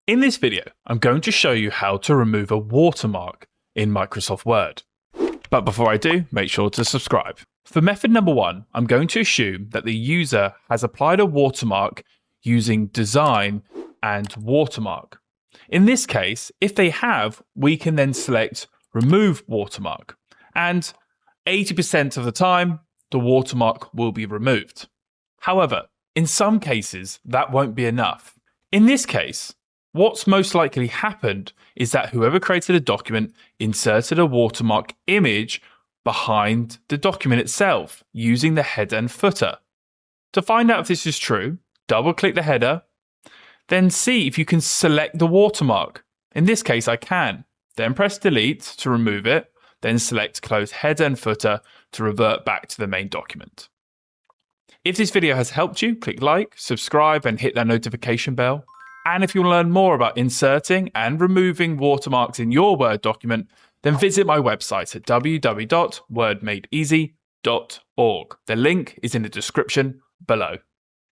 In this video, I'm going to show you how to remove a watermark in Microsoft Word. But before I do, make sure to subscribe. For method number 1, I'm going to assume that the user has applied a watermark using design and watermark. In this case, if they have, we can then select remove watermark. And 80% of the time, the watermark will be removed. However, in some cases, that won't be enough. In this case, what's most likely happened is that whoever created a document inserted a watermark image behind the document itself using the header and footer. To find out if this is true, double-click the header, then see if you can select the watermark. In this case, I can. Then press delete to remove it, then select close header and footer to revert back to the main document. If this video has helped you, click like, subscribe, and hit that notification bell. And if you want to learn more about inserting and removing watermarks in your Word document, then visit my website at www.wordmadeeasy.org. The link is in the description below.